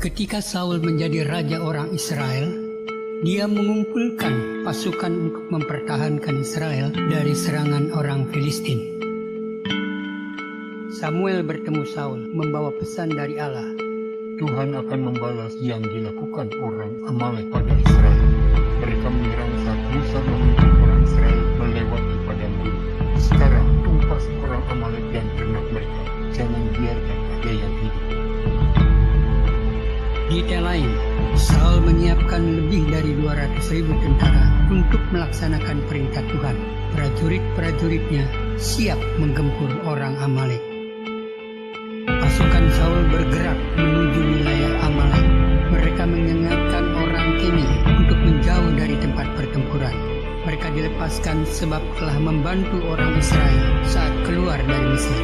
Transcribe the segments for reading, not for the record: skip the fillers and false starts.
Ketika Saul menjadi raja orang Israel, dia mengumpulkan pasukan untuk mempertahankan Israel dari serangan orang Filistin. Samuel bertemu Saul membawa pesan dari Allah. Tuhan akan membalas yang dilakukan orang Amalek pada Israel. Mereka menyerang saat Musa memimpin orang Israel melewati padang gurun. Sekarang tumpas orang Amalek dan ternak mereka. Jangan biarkan ada yang hidup. Detail lain, Saul menyiapkan lebih dari 200.000 tentara untuk melaksanakan perintah Tuhan. Prajurit-prajuritnya siap menggempur orang Amalek. Pasukan Saul bergerak menuju wilayah Amalek. Mereka mengingatkan orang Keni untuk menjauh dari tempat pertempuran. Mereka dilepaskan sebab telah membantu orang Israel saat keluar dari Mesir.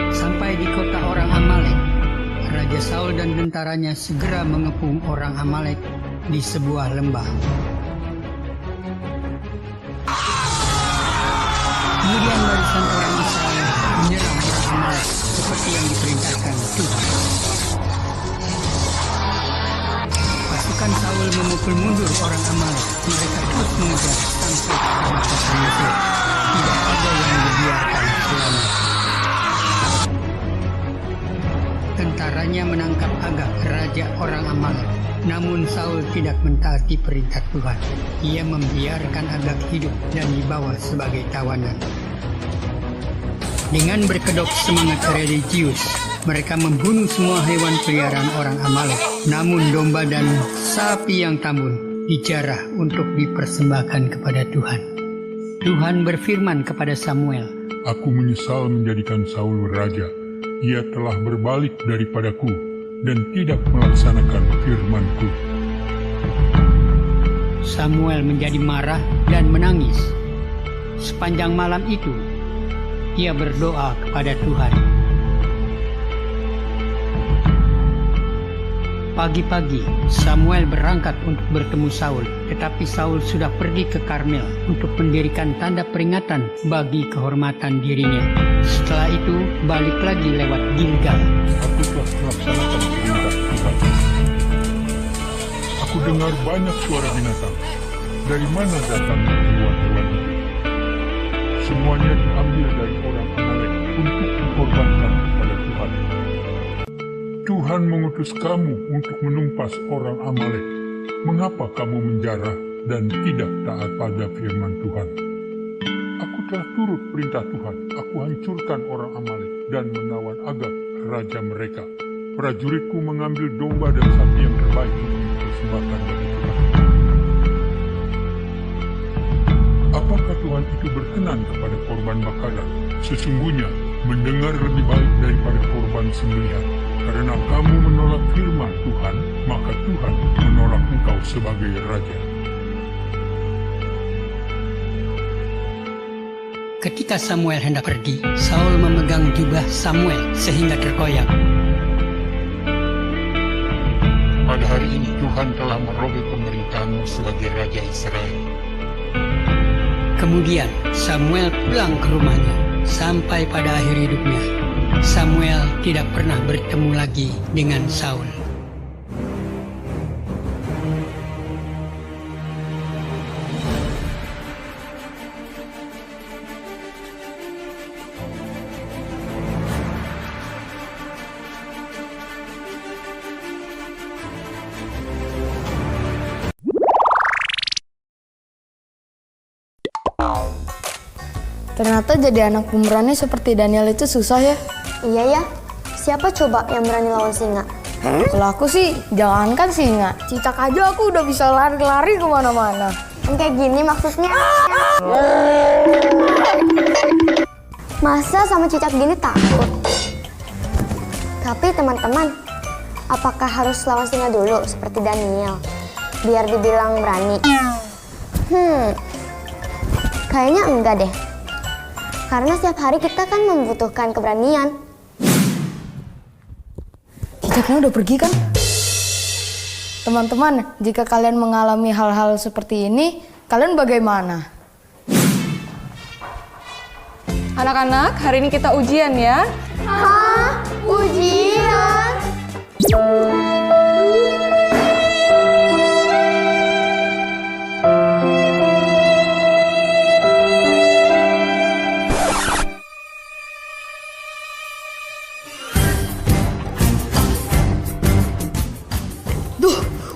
Sampai di kota orang Amalek, Raja Saul dan tentaranya segera mengepung orang Amalek di sebuah lembah. Kemudian barisan orang Israel menyerang orang Amalek seperti yang diperintahkan Tuhan. Pasukan Saul memukul mundur orang Amalek. Mereka terus mengejar sampai ke perbatasan Mesir. Tidak ada yang dibiarkan selamat. Tentaranya menangkap Agag, raja orang Amalek. Namun Saul tidak mentaati perintah Tuhan. Ia membiarkan Agag hidup dan dibawa sebagai tawanan. Dengan berkedok semangat religius, mereka membunuh semua hewan peliharaan orang Amalek. Namun domba dan sapi yang tambun dijarah untuk dipersembahkan kepada Tuhan. Tuhan berfirman kepada Samuel, Aku menyesal menjadikan Saul raja. Ia telah berbalik daripadaku dan tidak melaksanakan firman-Ku. Samuel menjadi marah dan menangis. Sepanjang malam itu, ia berdoa kepada Tuhan. Pagi-pagi, Samuel berangkat untuk bertemu Saul, tetapi Saul sudah pergi ke Karmel untuk mendirikan tanda peringatan bagi kehormatan dirinya. Setelah itu, balik lagi lewat Gilgal. Aku telah melaksanakan perintah Tuhan. Aku dengar banyak suara binatang. Dari mana datangnya hewan-hewan itu? Semuanya diambil dari orang Amalek untuk dikorbankan kepada Tuhan. Tuhan mengutus kamu untuk menumpas orang Amalek. Mengapa kamu menjarah dan tidak taat pada firman Tuhan? Aku telah turut perintah Tuhan. Aku hancurkan orang Amalek dan menawan Agag, raja mereka. Prajuritku mengambil domba dan sapi yang terbaik untuk dipersembahkan bagi Tuhan. Apakah Tuhan itu berkenan kepada korban bakaran? Sesungguhnya mendengar lebih baik daripada korban sembelihan. Karena kamu menolak firman Tuhan, maka Tuhan menolak engkau sebagai raja. Ketika Samuel hendak pergi, Saul memegang jubah Samuel sehingga terkoyak. Pada hari ini Tuhan telah merobek pemerintahanmu sebagai raja Israel. Kemudian Samuel pulang ke rumahnya. Sampai pada akhir hidupnya, Samuel tidak pernah bertemu lagi dengan Saul. Ternyata jadi anak pemberani seperti Daniel itu susah ya. Iya ya, siapa coba yang berani lawan singa? Kalau aku sih, jangankan singa. Cicak aja aku udah bisa lari-lari kemana-mana. Yang kayak gini maksudnya? Masa sama cicak gini takut? Tapi teman-teman, apakah harus lawan singa dulu seperti Daniel? Biar dibilang berani? Kayaknya enggak deh. Karena setiap hari kita kan membutuhkan keberanian. Cicaknya udah pergi kan? Teman-teman, jika kalian mengalami hal-hal seperti ini, kalian bagaimana? Anak-anak, hari ini kita ujian ya. Hah? Ujian? Duh,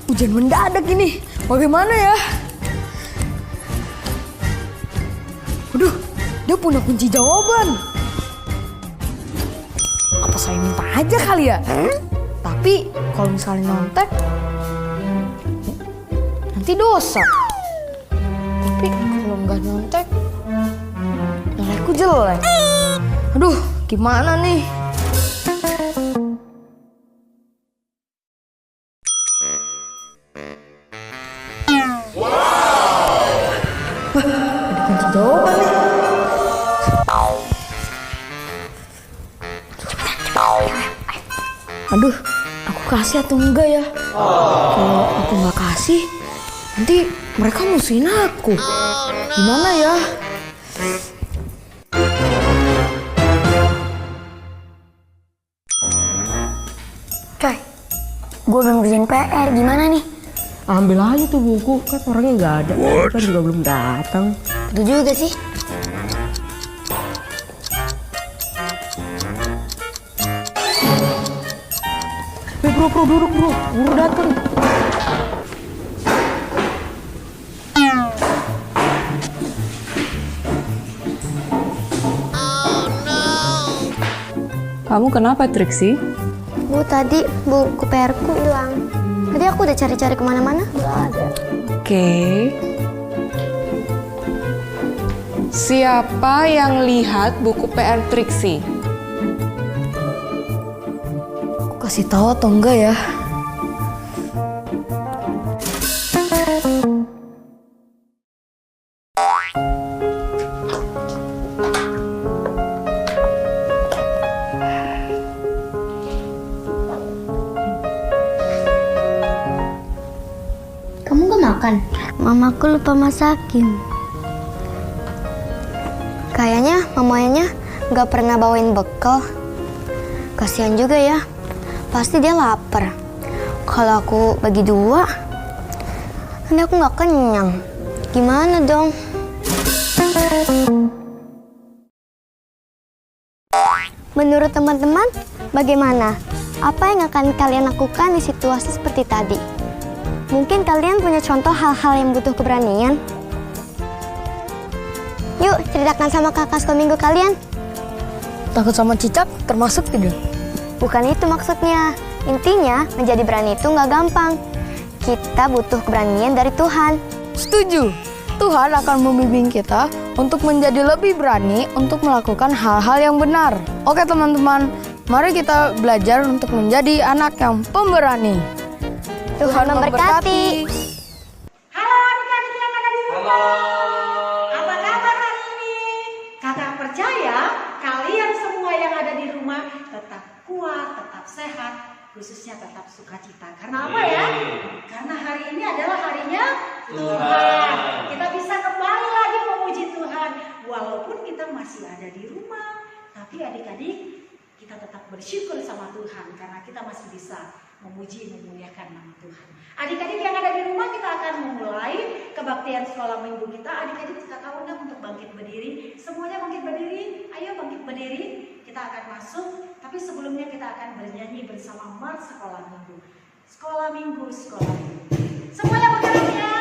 hujan mendadak ini. Bagaimana ya? Aduh, dia punya kunci jawaban. Apa saya minta aja kali ya? Tapi kalau misalnya nyontek, nanti dosa. Tapi kalau nggak nyontek, nilaiku jelek. Aduh, gimana nih? Ada kunci jawaban nih. Aduh, aku kasih atau enggak ya? Kalau aku nggak kasih, nanti mereka musuhin aku. Gimana ya? Coy, gue belum ngerjain PR, gimana nih? Ambil aja tuh buku, kan orangnya nggak ada, kan juga belum datang. Betul juga sih. Bro, duduk bro, guru datang. Kamu kenapa Trixie? Bu, tadi buku PR-ku hilang. Tadi aku udah cari-cari kemana-mana, nggak ada. Oke. Siapa yang lihat buku PR Trixie? Aku kasih tahu atau enggak ya? Kamu nggak makan? Mamaku lupa masakin. Kayaknya mamanya nggak pernah bawain bekal. Kasihan juga ya. Pasti dia lapar. Kalau aku bagi dua, nanti aku nggak kenyang. Gimana dong? Menurut teman-teman, bagaimana? Apa yang akan kalian lakukan di situasi seperti tadi? Mungkin kalian punya contoh hal-hal yang butuh keberanian? Yuk, ceritakan sama kakak sekolah minggu kalian. Takut sama cicak termasuk tidak? Bukan itu maksudnya. Intinya, menjadi berani itu nggak gampang. Kita butuh keberanian dari Tuhan. Setuju. Tuhan akan membimbing kita untuk menjadi lebih berani untuk melakukan hal-hal yang benar. Oke teman-teman, mari kita belajar untuk menjadi anak yang pemberani. Tuhan memberkati. Halo adik-adik yang ada di rumah. Apa kabar hari ini? Kakak percaya kalian semua yang ada di rumah tetap kuat, tetap sehat, khususnya tetap sukacita. Karena apa ya? Karena hari ini adalah harinya Tuhan. Kita bisa kembali lagi memuji Tuhan. Walaupun kita masih ada di rumah, tapi adik-adik kita tetap bersyukur sama Tuhan karena kita masih bisa memuji, memuliakan nama Tuhan. Adik-adik yang ada di rumah, kita akan memulai kebaktian sekolah minggu kita. Adik-adik kita undang untuk bangkit berdiri. Semuanya bangkit berdiri. Ayo bangkit berdiri. Kita akan masuk. Tapi sebelumnya kita akan bernyanyi bersama Mars Sekolah Minggu. Sekolah Minggu, Sekolah Minggu. Semuanya bergerak ya.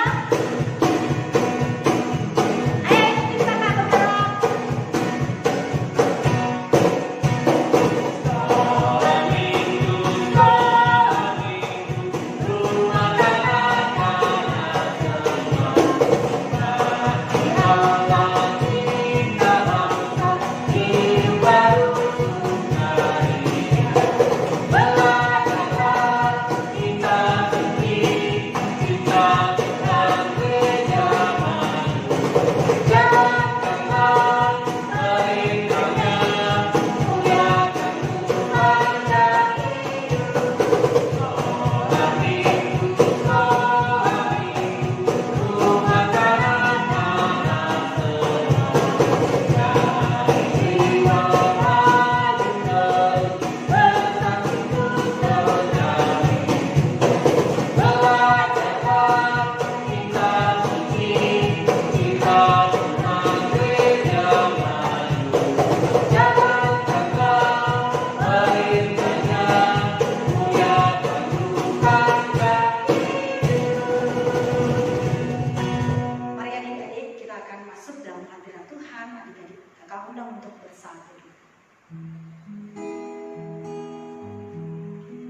teduh.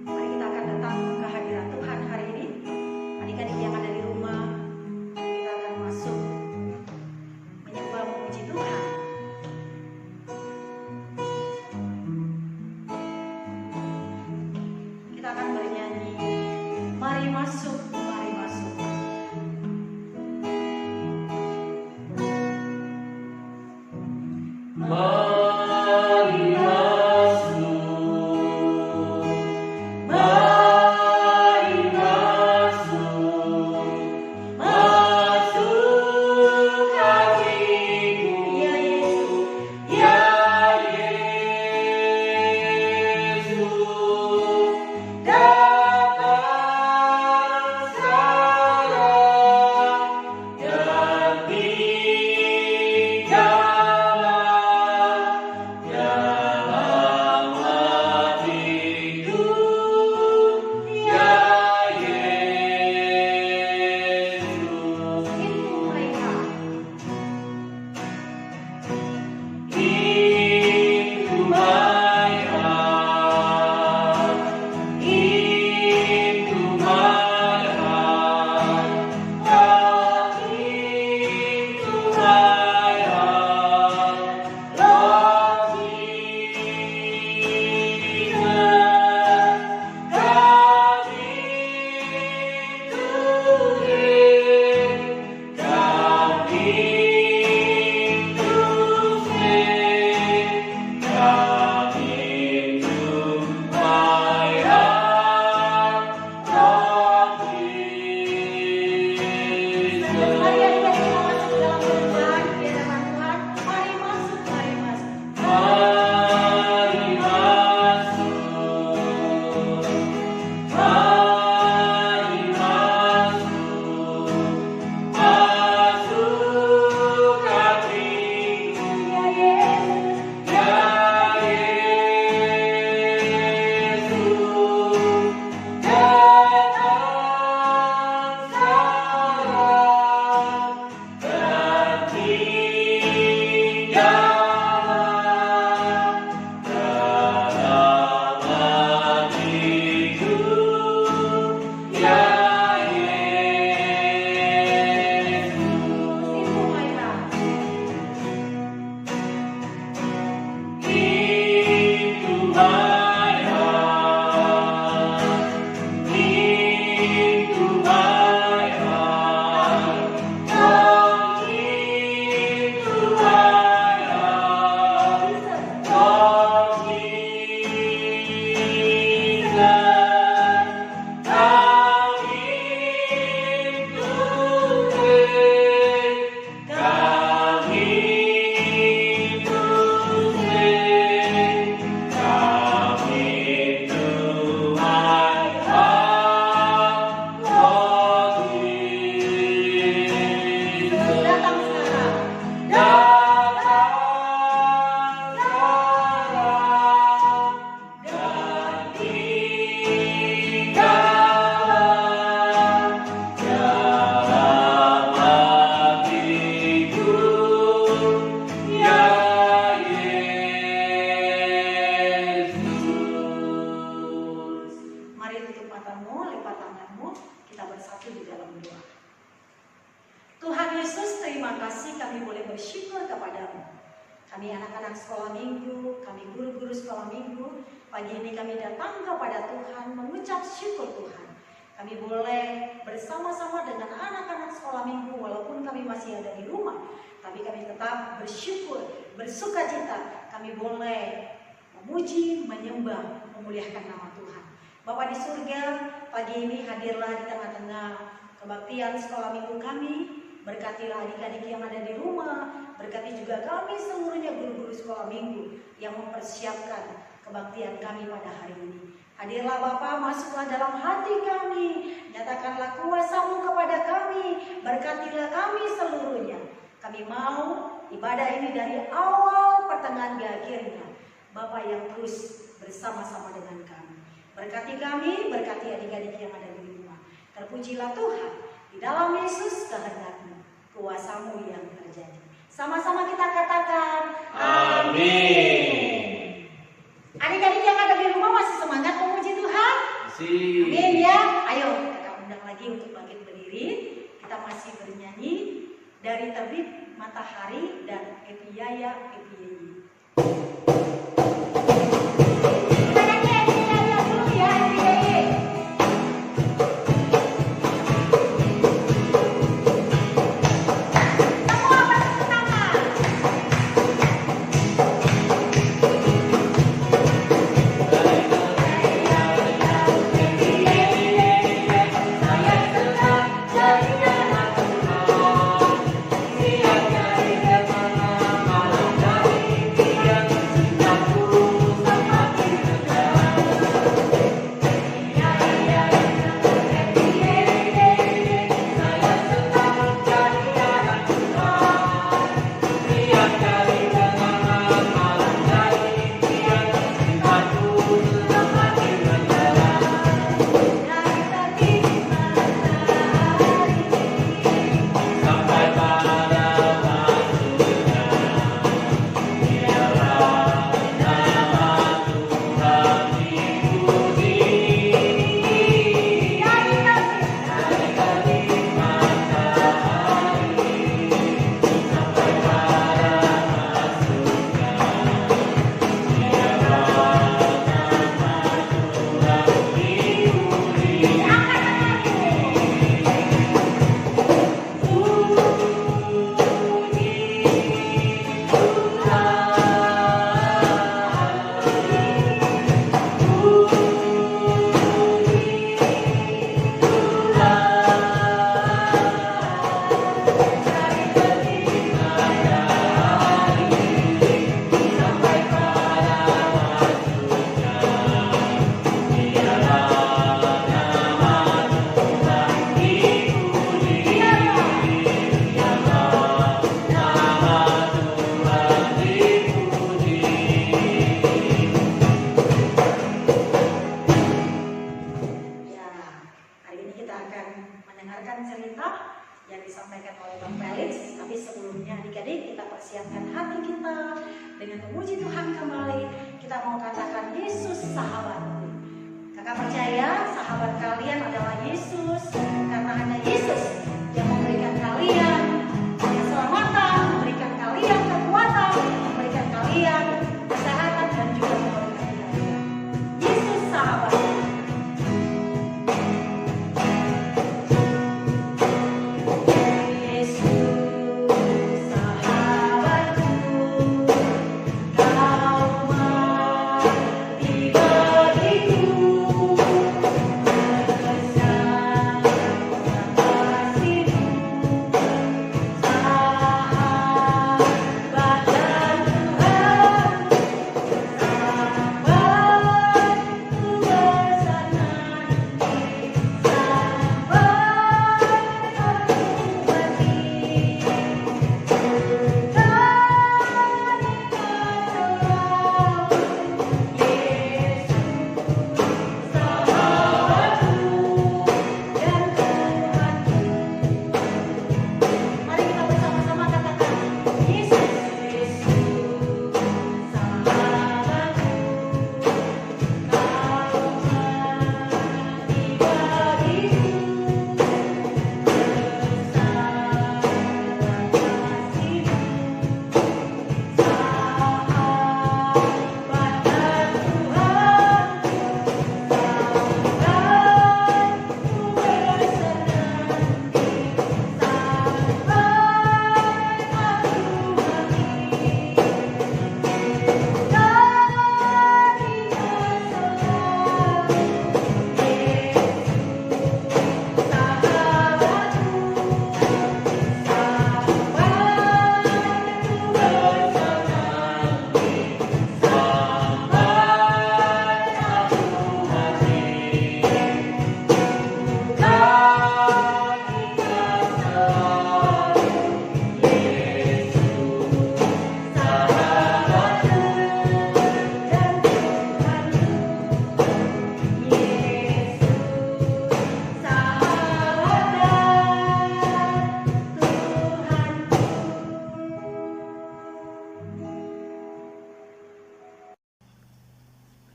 Mari kita akan datang ke hadirat Tuhan hari ini. Adik-adik yang ada di rumah, kita akan masuk menyembah memuji Tuhan. Kita akan bernyanyi, mari masuk, mari masuk. Mari masuk, masuk hatiku, Ya Yesus, ya Yesus, datang sekarang dan tinggallah dalam hatiku, ya Yesus. itu mereka. Into my heart, into my heart, come into my heart, Lord Jesus, come into it, come into it, come into my heart, Lord Jesus. Mari adik-adik kita masuk dalam Tuhan, di hadapan Tuhan. Mari masuk, mari masuk. Mari masuk, mari masuk, masuk hatiku, Ya Yesus, ya Yesus, datang sekarang dan tinggallah dalam hatiku, ya Yesus. itu mereka. Into my heart, into my heart, come into my heart, Lord Jesus, come into it, come into it, come into my heart, Lord Jesus. Datang sekarang. Datang sekarang dan tinggallah dalam hatiku, ya Yesus. Mari tutup matamu, lipat tanganmu, kita bersatu di dalam doa. Tuhan Yesus, terima kasih kami boleh bersyukur kepadamu. Kami anak-anak sekolah minggu, kami guru-guru sekolah minggu, pagi ini kami datang kepada Tuhan mengucap syukur Tuhan. Kami boleh bersama-sama dengan anak-anak sekolah minggu walaupun kami masih ada di rumah, tapi kami tetap bersyukur, bersukacita. Kami boleh memuji, menyembah, memuliakan nama Tuhan. Bapa di surga, pagi ini hadirlah di tengah-tengah kebaktian sekolah minggu kami. Berkatilah adik-adik yang ada di rumah, berkati juga kami seluruhnya guru-guru sekolah minggu yang mempersiapkan kebaktian kami pada hari ini. Hadirlah Bapa, masuklah dalam hati kami, nyatakanlah kuasa-Mu kepada kami, berkatilah kami seluruhnya. Kami mau ibadah ini dari awal, pertengahan, hingga akhirnya, Bapa yang terus bersama-sama dengan kami. Berkati kami, berkati adik-adik yang ada di rumah. Terpujilah Tuhan, di dalam Yesus kehendak-Mu, kuasa-Mu yang terjadi. Sama-sama kita katakan Amin. Adik-adik yang ada di rumah masih semangat memuji Tuhan? Amin ya. Ayo kita undang lagi untuk bangkit berdiri. Kita masih bernyanyi dari terbit matahari dan Epiyaya Epiyeyi. Kita nyanyi Epiyaya dulu ya, Epiyeyi. Semua berdiri tangan. Ya, hari ini kita akan mendengarkan cerita yang disampaikan oleh Bang Felix. Tapi sebelumnya adik-adik kita persiapkan hati kita dengan memuji Tuhan kembali. Kita mau katakan Yesus sahabatku. Kakak percaya sahabat kalian adalah Yesus, karena hanya Yesus yang memberikan kalian keselamatan, memberikan kalian kekuatan, memberikan kalian kesehatan dan juga memberkati kalian. Yesus sahabat. Yesus sahabatku, kau mati bagiku, bersama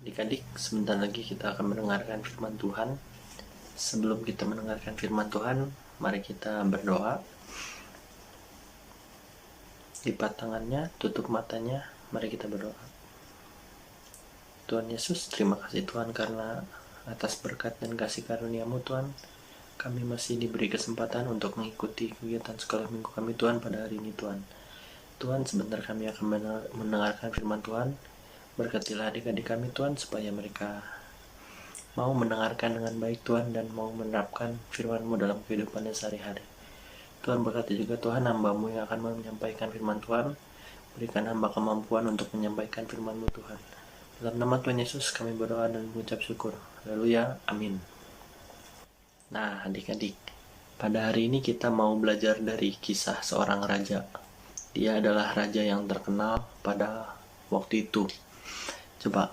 Adik-adik, sebentar lagi kita akan mendengarkan firman Tuhan. Sebelum kita mendengarkan firman Tuhan, mari kita berdoa. Lipat tangannya, tutup matanya, mari kita berdoa. Tuhan Yesus, terima kasih Tuhan karena atas berkat dan kasih karunia-Mu Tuhan, kami masih diberi kesempatan untuk mengikuti kegiatan sekolah minggu kami Tuhan pada hari ini Tuhan. Tuhan, sebentar kami akan mendengarkan firman Tuhan. Berkatilah adik-adik kami Tuhan supaya mereka mau mendengarkan dengan baik Tuhan dan mau menerapkan firman-Mu dalam kehidupannya sehari-hari. Tuhan, berkati juga Tuhan hamba-Mu yang akan menyampaikan firman Tuhan. Berikan hamba kemampuan untuk menyampaikan firman-Mu Tuhan. Dalam nama Tuhan Yesus kami berdoa dan mengucap syukur. Haleluya, amin. Nah adik-adik, pada hari ini kita mau belajar dari kisah seorang raja. Dia adalah raja yang terkenal pada waktu itu. Coba,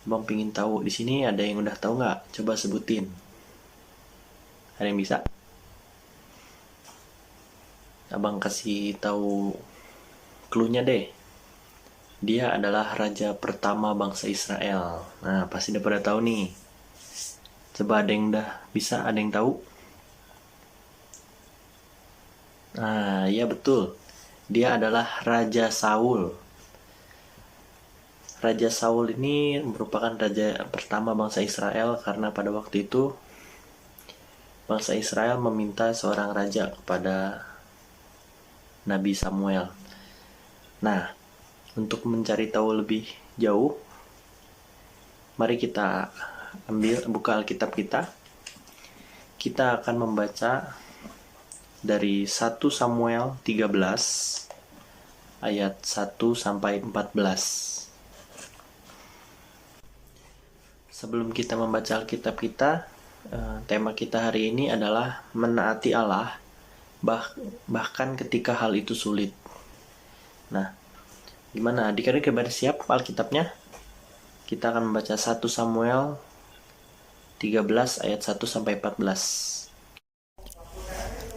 Bang pingin tahu di sini ada yang udah tahu nggak? Coba sebutin. Ada yang bisa? Abang kasih tahu clue-nya deh. Dia adalah raja pertama bangsa Israel. Nah, pasti udah pada tahu nih. Coba ada yang udah bisa, ada yang tahu? Nah, iya betul. Dia adalah Raja Saul. Raja Saul ini merupakan raja pertama bangsa Israel karena pada waktu itu bangsa Israel meminta seorang raja kepada Nabi Samuel. Nah, untuk mencari tahu lebih jauh, mari kita buka Alkitab kita. Kita akan membaca dari 1 Samuel 13 ayat 1 sampai 14. Sebelum kita membaca Alkitab kita, tema kita hari ini adalah menaati Allah bahkan ketika hal itu sulit. Nah, gimana? Adik-adik pada siap Alkitabnya? Kita akan membaca 1 Samuel 13 ayat 1 sampai 14.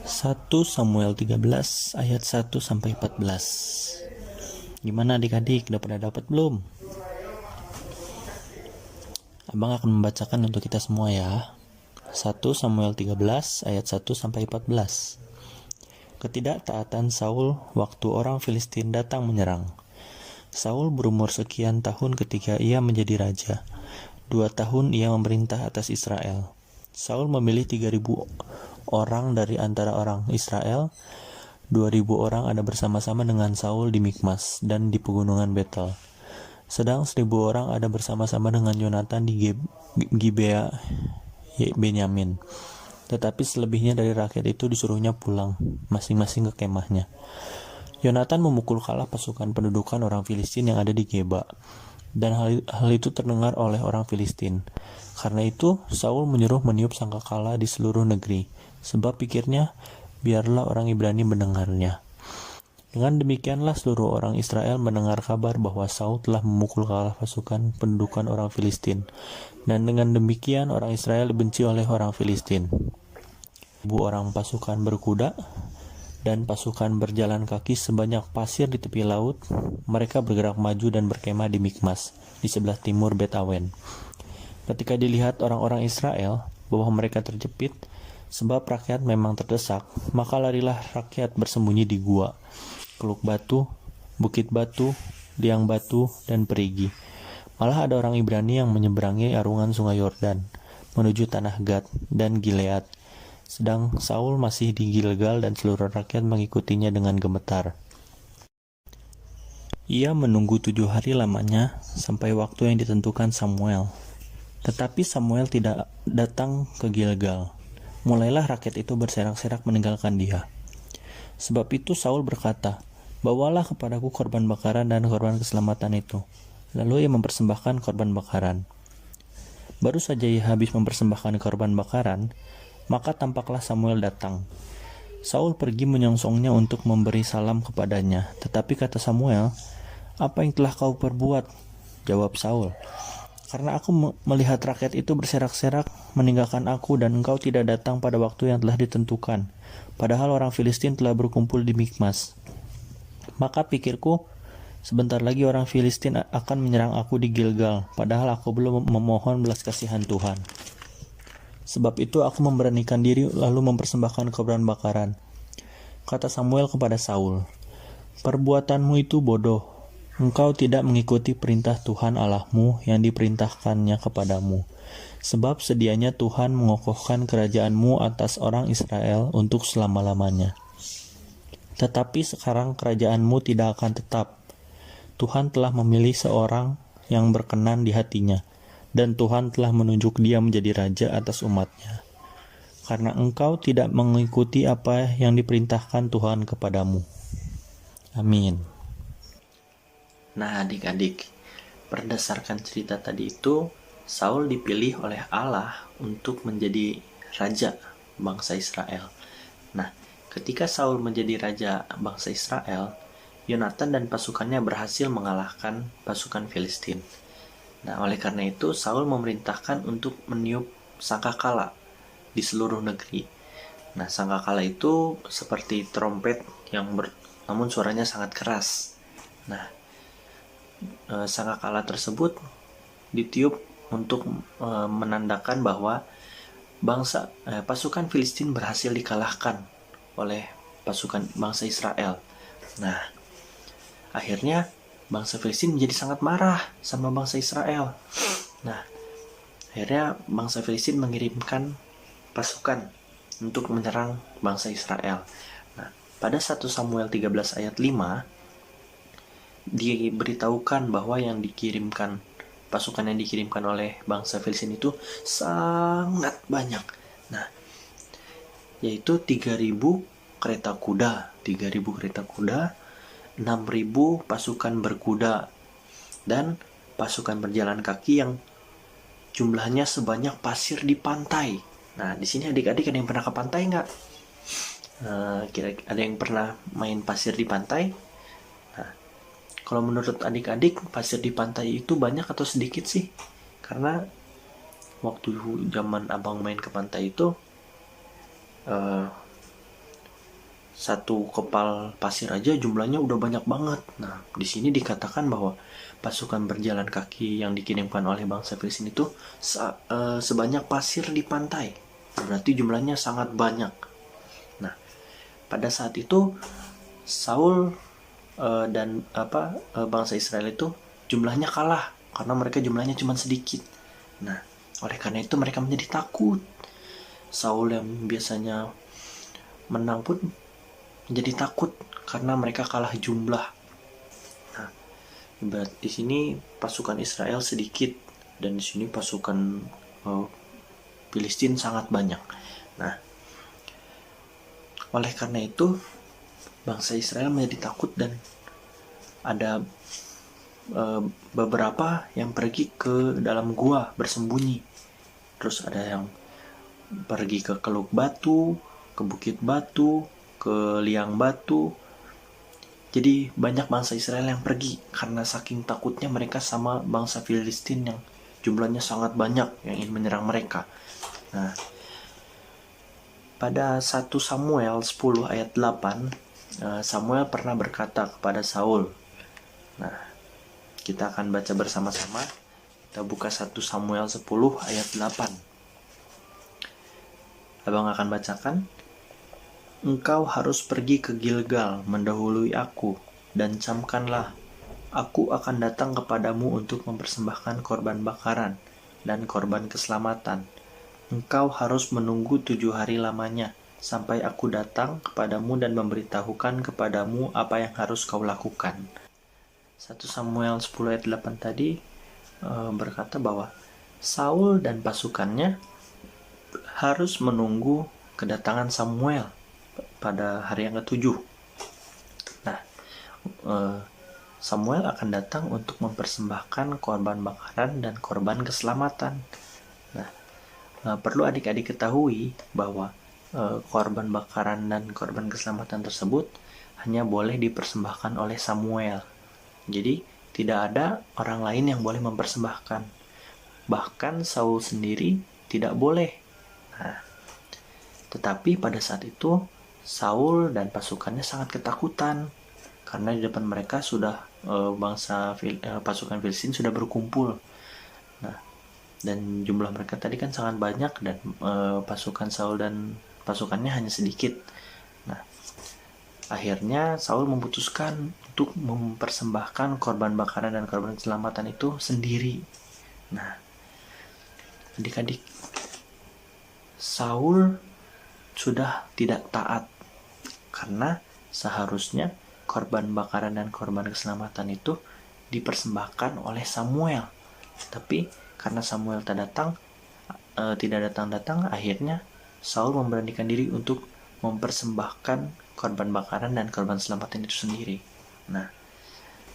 1 Samuel 13 ayat 1 sampai 14. Gimana adik-adik? Udah pada dapat belum? Abang akan membacakan untuk kita semua ya. 1 Samuel 13 ayat 1 sampai 14. Ketidaktaatan Saul waktu orang Filistin datang menyerang. Saul berumur sekian tahun ketika ia menjadi raja. 2 tahun ia memerintah atas Israel. Saul memilih 3.000 orang dari antara orang Israel. 2.000 orang ada bersama-sama dengan Saul di Mikmas dan di pegunungan Betel. Sedang 1.000 orang ada bersama-sama dengan Yonatan di Gibea Benyamin. Tetapi selebihnya dari rakyat itu disuruhnya pulang, masing-masing ke kemahnya. Yonatan memukul kalah pasukan pendudukan orang Filistin yang ada di Geba. Dan hal itu terdengar oleh orang Filistin. Karena itu, Saul menyuruh meniup sangkakala di seluruh negeri. Sebab pikirnya, biarlah orang Ibrani mendengarnya. Dengan demikianlah seluruh orang Israel mendengar kabar bahwa Saul telah memukul kalah pasukan pendudukan orang Filistin. Dan dengan demikian orang Israel dibenci oleh orang Filistin. 1.000 orang pasukan berkuda dan pasukan berjalan kaki sebanyak pasir di tepi laut. Mereka bergerak maju dan berkemah di Mikmas, di sebelah timur Bet-Awen. Ketika dilihat orang-orang Israel bahwa mereka terjepit, sebab rakyat memang terdesak, maka larilah rakyat bersembunyi di gua, Keluk Batu, Bukit Batu, Liang Batu, dan Perigi. Malah ada orang Ibrani yang menyeberangi arungan sungai Yordan, menuju tanah Gad dan Gilead. Sedang Saul masih di Gilgal dan seluruh rakyat mengikutinya dengan gemetar. Ia menunggu 7 hari lamanya sampai waktu yang ditentukan Samuel. Tetapi Samuel tidak datang ke Gilgal. Mulailah rakyat itu berserak-serak meninggalkan dia. Sebab itu Saul berkata, "Bawalah kepadaku korban bakaran dan korban keselamatan itu." Lalu ia mempersembahkan korban bakaran. Baru saja ia habis mempersembahkan korban bakaran, maka tampaklah Samuel datang. Saul pergi menyongsongnya untuk memberi salam kepadanya. Tetapi kata Samuel, "Apa yang telah kau perbuat?" Jawab Saul, "Karena aku melihat rakyat itu berserak-serak meninggalkan aku dan engkau tidak datang pada waktu yang telah ditentukan. Padahal orang Filistin telah berkumpul di Mikmas. Maka pikirku, Sebentar lagi orang Filistin akan menyerang aku di Gilgal, padahal aku belum memohon belas kasihan Tuhan. Sebab itu aku memberanikan diri lalu mempersembahkan korban bakaran. Kata Samuel kepada Saul, "Perbuatanmu itu bodoh. Engkau tidak mengikuti perintah Tuhan Allahmu yang diperintahkannya kepadamu. Sebab sedianya Tuhan mengokohkan kerajaanmu atas orang Israel untuk selama-lamanya. Tetapi sekarang kerajaanmu tidak akan tetap. Tuhan telah memilih seorang yang berkenan di hatinya, dan Tuhan telah menunjuk dia menjadi raja atas umatnya. Karena engkau tidak mengikuti apa yang diperintahkan Tuhan kepadamu." Amin. Nah adik-adik, berdasarkan cerita tadi itu, Saul dipilih oleh Allah untuk menjadi raja bangsa Israel. Nah, ketika Saul menjadi raja bangsa Israel, Yonatan dan pasukannya berhasil mengalahkan pasukan Filistin. Nah, oleh karena itu Saul memerintahkan untuk meniup sangkakala di seluruh negeri. Nah, sangkakala itu seperti trompet namun suaranya sangat keras. Nah, sangkakala tersebut ditiup untuk menandakan bahwa pasukan Filistin berhasil dikalahkan oleh pasukan bangsa Israel. Nah, akhirnya bangsa Filistin menjadi sangat marah sama bangsa Israel. Nah, akhirnya bangsa Filistin mengirimkan pasukan untuk menyerang bangsa Israel. Nah, pada 1 Samuel 13 ayat 5 diberitahukan bahwa pasukan yang dikirimkan oleh bangsa Filistin itu sangat banyak. Nah, yaitu 3.000 kereta kuda, 6.000 pasukan berkuda, dan pasukan berjalan kaki yang jumlahnya sebanyak pasir di pantai. Nah, di sini adik-adik ada yang pernah ke pantai nggak? Kira-kira ada yang pernah main pasir di pantai? Nah, kalau menurut adik-adik, pasir di pantai itu banyak atau sedikit sih? Karena waktu zaman abang main ke pantai itu, satu kepal pasir aja jumlahnya udah banyak banget. Nah, di sini dikatakan bahwa pasukan berjalan kaki yang dikirimkan oleh bangsa Filistin itu sebanyak pasir di pantai. Berarti jumlahnya sangat banyak. Nah, pada saat itu Saul dan bangsa Israel itu jumlahnya kalah karena mereka jumlahnya cuma sedikit. Nah, oleh karena itu mereka menjadi takut. Saul yang biasanya menang pun menjadi takut karena mereka kalah jumlah. Nah, di sini pasukan Israel sedikit dan di sini pasukan Filistin sangat banyak. Nah, oleh karena itu bangsa Israel menjadi takut dan ada beberapa yang pergi ke dalam gua bersembunyi. Terus ada yang pergi ke Keluk Batu, ke Bukit Batu, ke Liang Batu. Jadi banyak bangsa Israel yang pergi karena saking takutnya mereka sama bangsa Filistin yang jumlahnya sangat banyak yang ingin menyerang mereka. Nah, pada 1 Samuel 10 ayat 8, Samuel pernah berkata kepada Saul. Nah, kita akan baca bersama-sama. Kita buka 1 Samuel 10 ayat 8. Abang akan bacakan. Engkau harus pergi ke Gilgal mendahului aku, dan camkanlah, aku akan datang kepadamu untuk mempersembahkan korban bakaran dan korban keselamatan. Engkau harus menunggu 7 hari lamanya, sampai aku datang kepadamu dan memberitahukan kepadamu apa yang harus kau lakukan. 1 Samuel 10 ayat 8 tadi berkata bahwa Saul dan pasukannya harus menunggu kedatangan Samuel pada hari yang ke-7. Nah, Samuel akan datang untuk mempersembahkan korban bakaran dan korban keselamatan. Nah, perlu adik-adik ketahui bahwa korban bakaran dan korban keselamatan tersebut hanya boleh dipersembahkan oleh Samuel. Jadi, tidak ada orang lain yang boleh mempersembahkan. Bahkan Saul sendiri tidak boleh. Nah, tetapi pada saat itu Saul dan pasukannya sangat ketakutan karena di depan mereka sudah pasukan Filistin sudah berkumpul. Nah, dan jumlah mereka tadi kan sangat banyak dan pasukan Saul dan pasukannya hanya sedikit. Nah, akhirnya Saul memutuskan untuk mempersembahkan korban bakaran dan korban keselamatan itu sendiri. Nah, adik-adik, Saul sudah tidak taat karena seharusnya korban bakaran dan korban keselamatan itu dipersembahkan oleh Samuel. Tapi karena Samuel tidak datang, akhirnya Saul memberanikan diri untuk mempersembahkan korban bakaran dan korban keselamatan itu sendiri. Nah,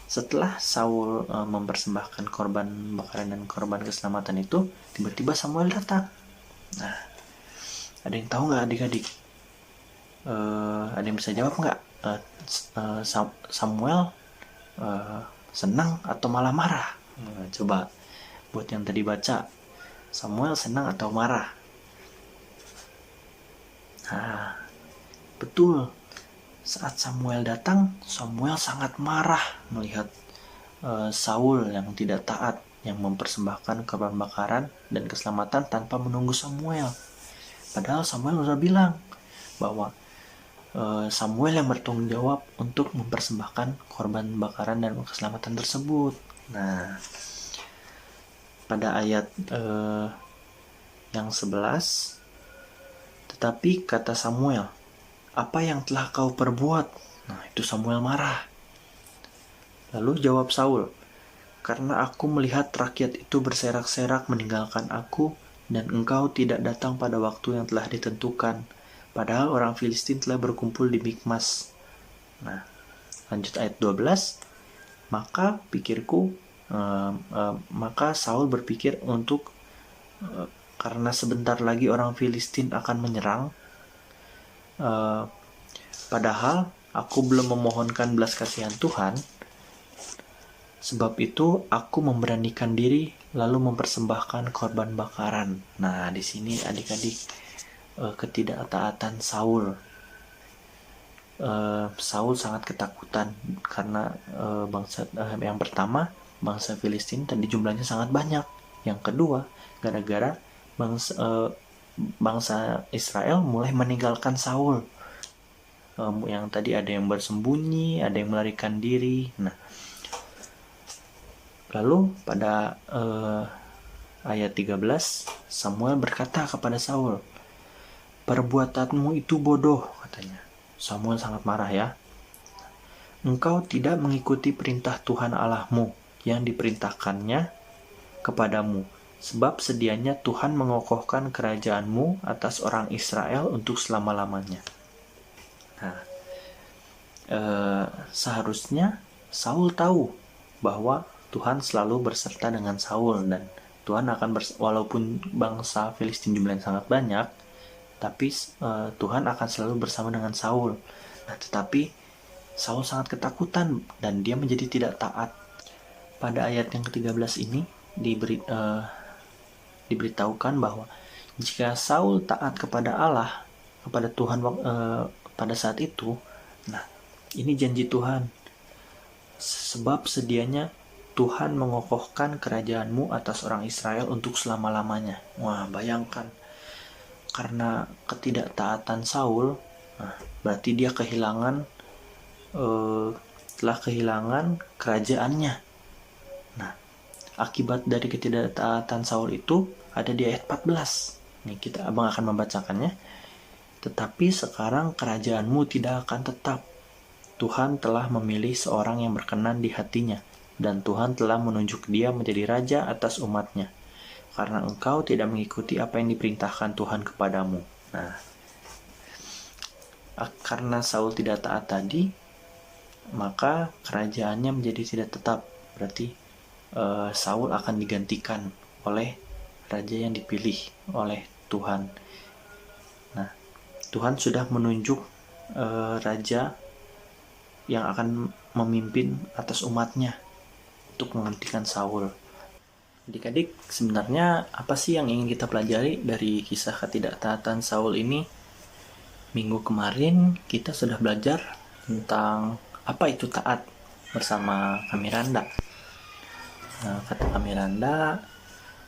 setelah Saul mempersembahkan korban bakaran dan korban keselamatan itu, tiba-tiba Samuel datang. Nah, ada yang tahu nggak adik-adik? Ada yang bisa jawab nggak? Samuel senang atau malah marah? Coba buat yang tadi baca, Samuel senang atau marah? Nah, betul. Saat Samuel datang, Samuel sangat marah melihat Saul yang tidak taat, yang mempersembahkan korban bakaran dan keselamatan tanpa menunggu Samuel. Padahal Samuel sudah bilang bahwa Samuel yang bertanggung jawab untuk mempersembahkan korban bakaran dan keselamatan tersebut. Nah, pada ayat yang 11, tetapi kata Samuel, apa yang telah kau perbuat? Nah, itu Samuel marah. Lalu jawab Saul, karena aku melihat rakyat itu berserak-serak meninggalkan aku, dan engkau tidak datang pada waktu yang telah ditentukan. Padahal orang Filistin telah berkumpul di Mikmas. Nah, lanjut ayat 12. Maka Saul berpikir untuk karena sebentar lagi orang Filistin akan menyerang. Padahal aku belum memohonkan belas kasihan Tuhan. Sebab itu aku memberanikan diri lalu mempersembahkan korban bakaran. Nah, di sini adik-adik, ketidaktaatan Saul. Saul sangat ketakutan karena yang pertama, bangsa Filistin tadi jumlahnya sangat banyak. Yang kedua, gara-gara bangsa Israel mulai meninggalkan Saul. Yang tadi ada yang bersembunyi, ada yang melarikan diri. Nah, lalu pada ayat 13, Samuel berkata kepada Saul, perbuatanmu itu bodoh, katanya. Samuel sangat marah ya. Engkau tidak mengikuti perintah Tuhan Allahmu yang diperintahkannya kepadamu, sebab sedianya Tuhan mengokohkan kerajaanmu atas orang Israel untuk selama-lamanya. Nah, seharusnya Saul tahu bahwa Tuhan selalu berserta dengan Saul, dan Tuhan akan walaupun bangsa Filistin jumlahnya sangat banyak, tapi Tuhan akan selalu bersama dengan Saul. Nah, tetapi Saul sangat ketakutan dan dia menjadi tidak taat. Pada ayat yang ke-13 ini diberitahukan bahwa jika Saul taat kepada Allah, kepada Tuhan pada saat itu, nah, ini janji Tuhan. Sebab sedianya Tuhan mengokohkan kerajaanmu atas orang Israel untuk selama-lamanya. Wah, bayangkan. Karena ketidaktaatan Saul, nah, berarti dia telah kehilangan kerajaannya. Nah, akibat dari ketidaktaatan Saul itu ada di ayat 14. Nih, abang akan membacakannya. Tetapi sekarang kerajaanmu tidak akan tetap. Tuhan telah memilih seorang yang berkenan di hatinya, dan Tuhan telah menunjuk dia menjadi raja atas umatnya. Karena engkau tidak mengikuti apa yang diperintahkan Tuhan kepadamu. Nah, karena Saul tidak taat tadi, maka kerajaannya menjadi tidak tetap. Berarti Saul akan digantikan oleh raja yang dipilih oleh Tuhan. Nah, Tuhan sudah menunjuk raja yang akan memimpin atas umatnya untuk menggantikan Saul. Adik-adik, sebenarnya apa sih yang ingin kita pelajari dari kisah ketidaktaatan Saul ini? Minggu kemarin kita sudah belajar tentang apa itu taat. bersama Kak Miranda. Kata Kak Miranda,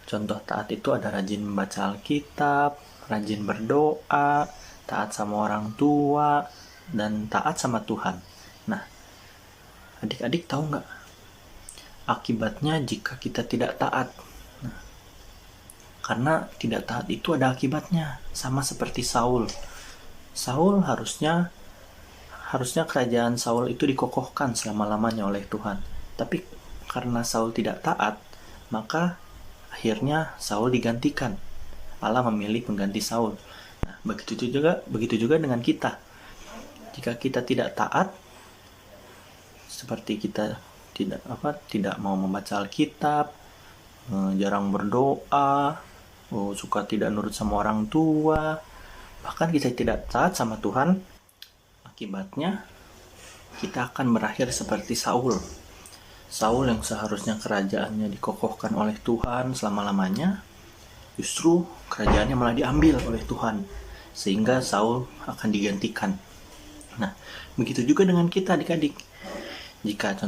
contoh taat itu ada rajin membaca Alkitab, rajin berdoa, taat sama orang tua, dan taat sama Tuhan. Nah, adik-adik tahu nggak akibatnya jika kita tidak taat? Nah, karena tidak taat itu ada akibatnya, sama seperti Saul. Saul harusnya kerajaan Saul itu dikokohkan selama-lamanya oleh Tuhan. Tapi karena Saul tidak taat, maka akhirnya Saul digantikan. Allah memilih pengganti Saul. Nah, begitu juga dengan kita. Jika kita tidak taat, seperti kita tidak mau membaca Alkitab, jarang berdoa, suka tidak nurut sama orang tua, bahkan kita tidak taat sama Tuhan, akibatnya kita akan berakhir seperti Saul. Saul yang seharusnya kerajaannya dikokohkan oleh Tuhan selama-lamanya, justru kerajaannya malah diambil oleh Tuhan, sehingga Saul akan digantikan. Nah, begitu juga dengan kita adik-adik. Jika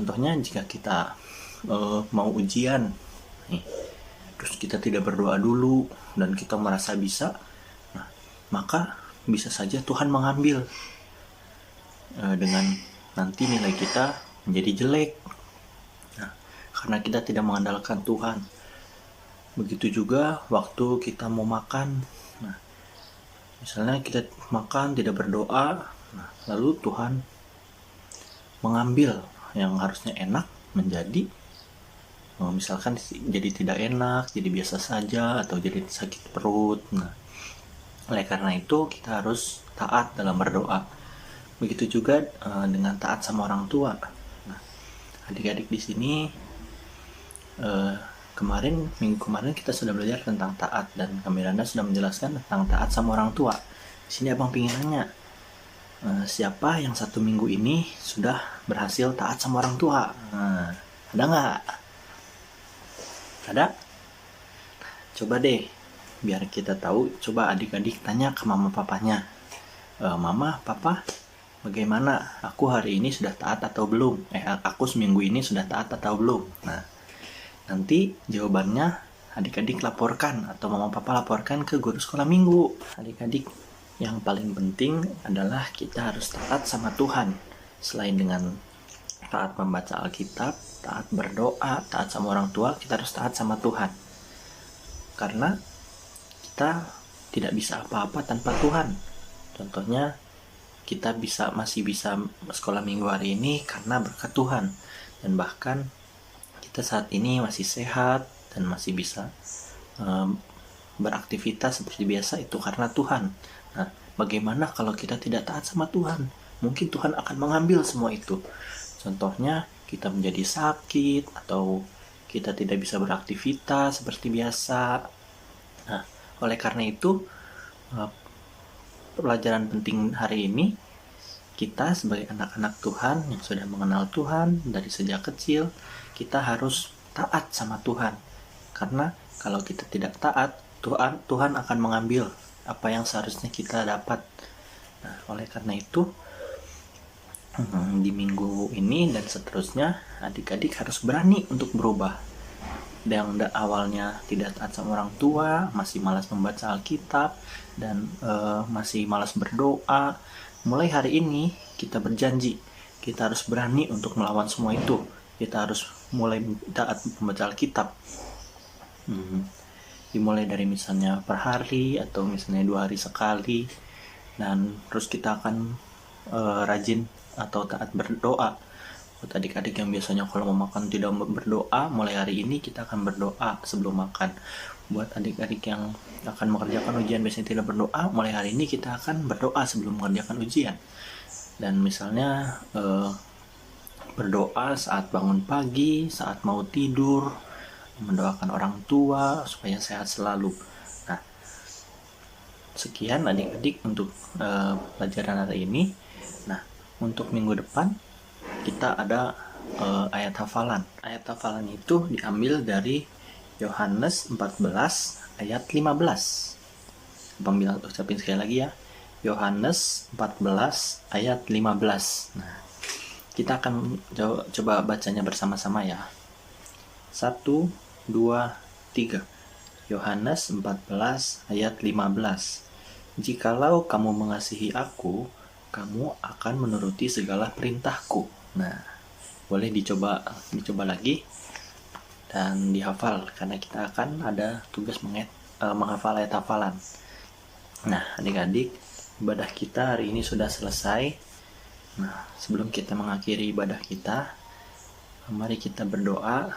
kita mau ujian, terus kita tidak berdoa dulu, dan kita merasa bisa, maka bisa saja Tuhan mengambil dengan nanti nilai kita menjadi jelek. Nah, karena kita tidak mengandalkan Tuhan. Begitu juga waktu kita mau makan. Nah, misalnya kita makan tidak berdoa, lalu Tuhan mengambil yang harusnya enak menjadi misalkan jadi tidak enak, jadi biasa saja, atau jadi sakit perut. Nah, oleh karena itu kita harus taat dalam berdoa. Begitu juga dengan taat sama orang tua. Nah, adik-adik di sini minggu kemarin kita sudah belajar tentang taat, dan Kak Miranda sudah menjelaskan tentang taat sama orang tua. Di sini abang pengen nanya, siapa yang 1 minggu ini sudah berhasil taat sama orang tua? Ada nggak? Ada? Coba deh, biar kita tahu, coba adik-adik tanya ke mama papanya. Mama, papa, bagaimana? Aku hari ini sudah taat atau belum? Aku seminggu ini sudah taat atau belum? Nah, nanti jawabannya adik-adik laporkan, atau mama papa laporkan ke guru sekolah minggu. Adik-adik, yang paling penting adalah kita harus taat sama Tuhan. Selain dengan taat membaca Alkitab, taat berdoa, taat sama orang tua, kita harus taat sama Tuhan. Karena kita tidak bisa apa-apa tanpa Tuhan. Contohnya, kita masih bisa sekolah minggu hari ini karena berkat Tuhan. Dan bahkan kita saat ini masih sehat dan masih bisa beraktivitas seperti biasa, itu karena Tuhan. Nah, bagaimana kalau kita tidak taat sama Tuhan? Mungkin Tuhan akan mengambil semua itu. Contohnya, kita menjadi sakit, atau kita tidak bisa beraktivitas seperti biasa. Nah, oleh karena itu, pelajaran penting hari ini, kita sebagai anak-anak Tuhan yang sudah mengenal Tuhan dari sejak kecil, kita harus taat sama Tuhan. Karena kalau kita tidak taat, Tuhan akan mengambil apa yang seharusnya kita dapat. Nah, oleh karena itu, di minggu ini dan seterusnya, adik-adik harus berani untuk berubah. Yang awalnya tidak taat sama orang tua, masih malas membaca Alkitab, dan masih malas berdoa, mulai hari ini kita berjanji, kita harus berani untuk melawan semua itu. Kita harus mulai taat membaca Alkitab. Dimulai dari misalnya per hari, atau misalnya 2 hari sekali, dan terus kita akan rajin atau taat berdoa. Buat adik-adik yang biasanya kalau mau makan tidak berdoa, mulai hari ini kita akan berdoa sebelum makan. Buat adik-adik yang akan mengerjakan ujian biasanya tidak berdoa, mulai hari ini kita akan berdoa sebelum mengerjakan ujian. Dan misalnya berdoa saat bangun pagi, saat mau tidur, mendoakan orang tua supaya sehat selalu. Nah, sekian adik-adik untuk pelajaran hari ini. Nah, untuk minggu depan kita ada ayat hafalan. Ayat hafalan itu diambil dari Yohanes 14 ayat 15. Abang ucapin sekali lagi ya. Yohanes 14 ayat 15. Nah, Kita akan coba bacanya bersama-sama ya. 1, 2, 3. Yohanes 14 ayat 15. Jikalau kamu mengasihi aku, kamu akan menuruti segala perintahku. Nah, boleh dicoba lagi dan dihafal karena kita akan ada tugas menghafal ayat hafalan. Nah, adik-adik, ibadah kita hari ini sudah selesai. Nah, sebelum kita mengakhiri ibadah kita, mari kita berdoa.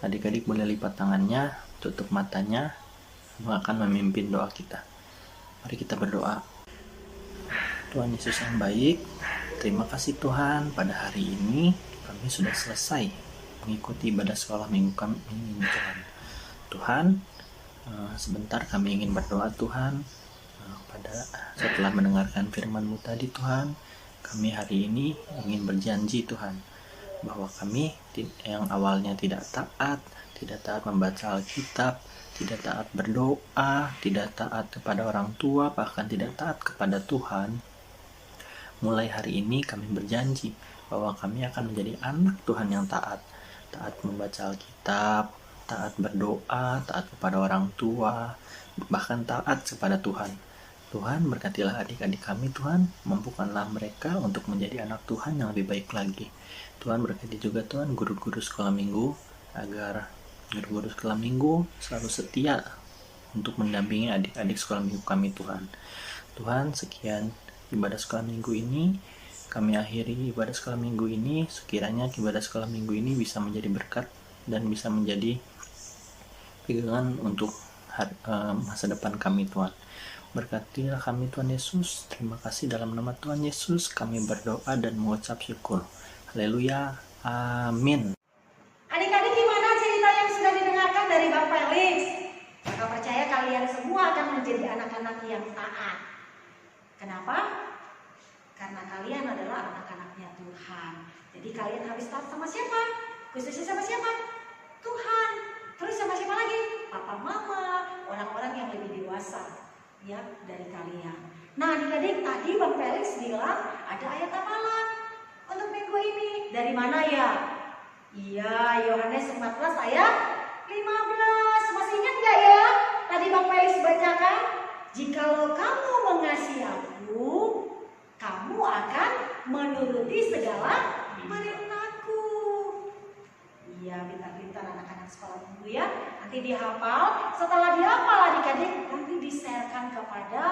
Adik-adik boleh lipat tangannya, tutup matanya, akan memimpin doa kita. Mari kita berdoa. Tuhan Yesus yang baik, terima kasih Tuhan, pada hari ini kami sudah selesai mengikuti ibadah sekolah minggu kami ini Tuhan. Tuhan, sebentar kami ingin berdoa Tuhan. Setelah mendengarkan firman-Mu tadi Tuhan, kami hari ini ingin berjanji Tuhan, bahwa kami yang awalnya tidak taat membaca Alkitab, tidak taat berdoa, tidak taat kepada orang tua, bahkan tidak taat kepada Tuhan, mulai hari ini kami berjanji bahwa kami akan menjadi anak Tuhan yang taat membaca Alkitab, taat berdoa, taat kepada orang tua, bahkan taat kepada Tuhan. Tuhan, berkatilah adik-adik kami Tuhan, mampukanlah mereka untuk menjadi anak Tuhan yang lebih baik lagi. Tuhan, berkati juga Tuhan guru-guru sekolah minggu, agar guru-guru sekolah minggu selalu setia untuk mendampingi adik-adik sekolah minggu kami Tuhan. Tuhan, sekian ibadah sekolah minggu ini, kami akhiri ibadah sekolah minggu ini. Sekiranya ibadah sekolah minggu ini bisa menjadi berkat dan bisa menjadi pegangan untuk masa depan kami Tuhan. Berkatilah kami Tuhan Yesus. Terima kasih dalam nama Tuhan Yesus kami berdoa dan mengucap syukur. Haleluya. Amin. Adik-adik, gimana cerita yang sudah didengarkan dari Bang Felix? Kakak percaya kalian semua akan menjadi anak-anak yang taat. Kenapa? Karena kalian adalah anak-anaknya Tuhan. Jadi kalian harus taat sama siapa? Khususnya sama siapa? Tuhan. Terus sama siapa lagi? Papa, mama, orang-orang yang lebih dewasa ya dari kalian. Nah, adik-adik, tadi Bang Felix bilang ada ayat hafalan untuk minggu ini. Dari mana ya? Iya, Yohanes 14 ayat 15. Masih ingat gak ya? Tadi Bang Felix bacakan, jikalau kamu mengasihi aku, kamu akan menuruti segala perintahku. Iya, pintar-pintar anak-anak sekolah minggu ya. Nanti dihafal. Setelah dihafal adik-adik, nanti di-sharekan kepada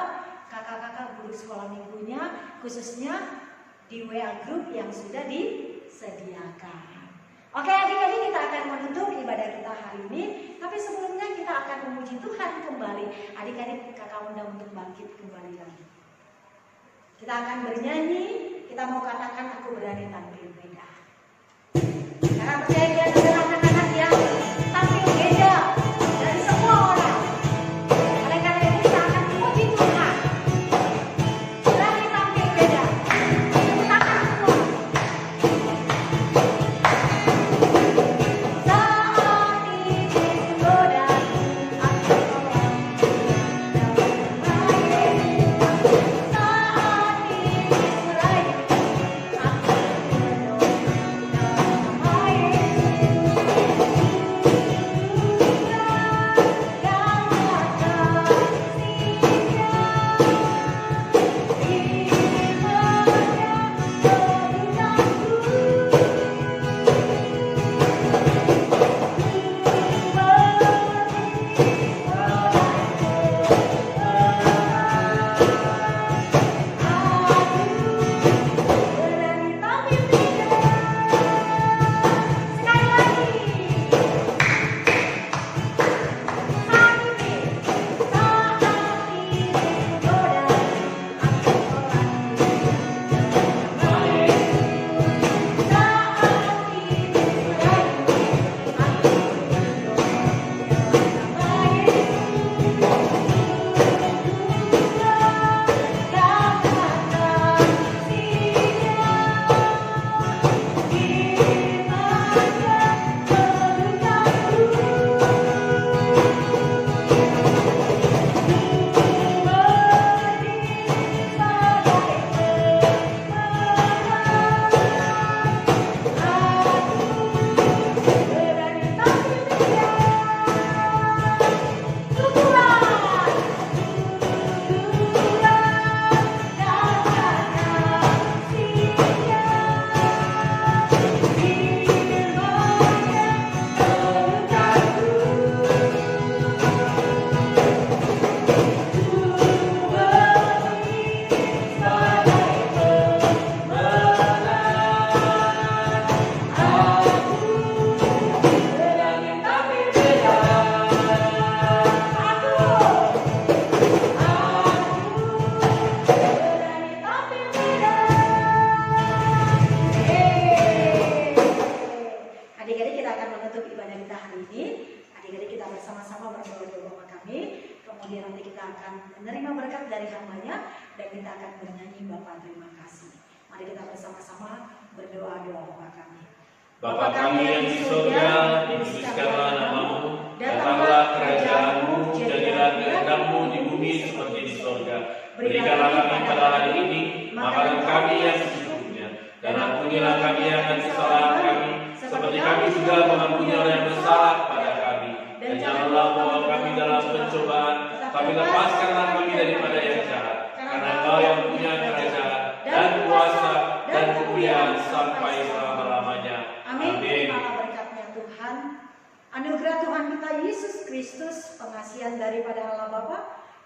kakak-kakak guru sekolah minggunya, khususnya di WA group yang sudah disediakan. Oke adik-adik, kita akan menutup ibadah kita hari ini. Tapi sebelumnya kita akan memuji Tuhan kembali. Adik-adik, kakak undang untuk bangkit kembali lagi. Kita akan bernyanyi. Kita mau katakan aku berani tampil beda. Karena percaya dia adalah anak-anak yang tampil beda dari semua orang. Oleh karena itu kita akan memuji Tuhan. Berani tampil beda. Tepuk tangan semua. Saat ini goda aku saat ini merayu aku ini. Adik-adik kita bersama-sama berdoa bersama kami. Kemudian nanti kita akan menerima berkat dari hamba-Nya dan kita akan bernyanyi Bapa terima kasih. Mari kita bersama-sama berdoa-doa Bapa kami. Bapa kami yang di surga, dikuduskanlah namamu, datanglah kerajaanmu, jadilah kehendak-mu di bumi seperti di surga. Berikanlah kami pada hari ini makanan kami yang secukupnya, dan ampunilah kami akan kesalahan kami, seperti kami juga mengampuni orang yang bersalah kepada kami. Dan janganlah membawa kami dalam pencobaan, tapi lepaskanlah kami daripada yang jahat. Karena Engkau yang punya kerajaan dan kuasa dan kemuliaan sampai selama-lamanya. Amin. Terima berkatnya Tuhan. Anugerah Tuhan kita Yesus Kristus, pengasihan daripada Allah Bapa,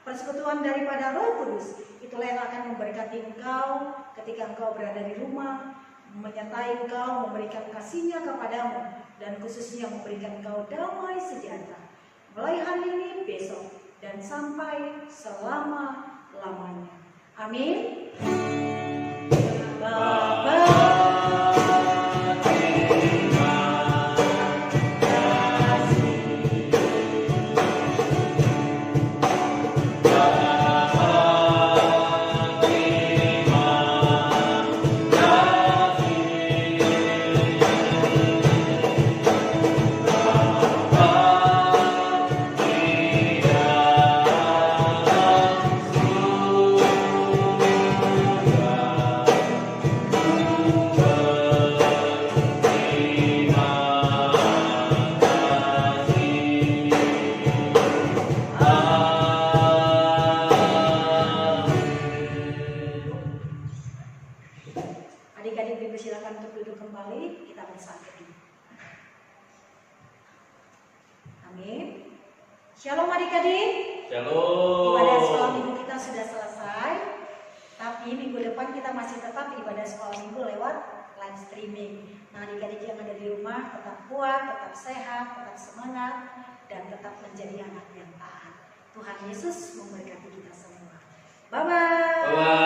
persekutuan daripada Roh Kudus, itulah yang akan memberkati engkau ketika engkau berada di rumah, menyertai engkau, memberikan kasih-Nya kepadamu, dan khususnya memberikan engkau damai sejahtera. Mulai hari ini, besok, dan sampai selama-lamanya. Amin. Adik-adik dipersilakan untuk duduk kembali, kita bersatu. Amin. Shalom adik-adik. Shalom. Ibadah sekolah minggu kita sudah selesai, tapi minggu depan kita masih tetap ibadah sekolah minggu lewat live streaming. Nah, adik-adik yang ada di rumah tetap kuat, tetap sehat, tetap semangat, dan tetap menjadi anak yang taat. Tuhan Yesus memberkati kita semua. Bye-bye. Bye.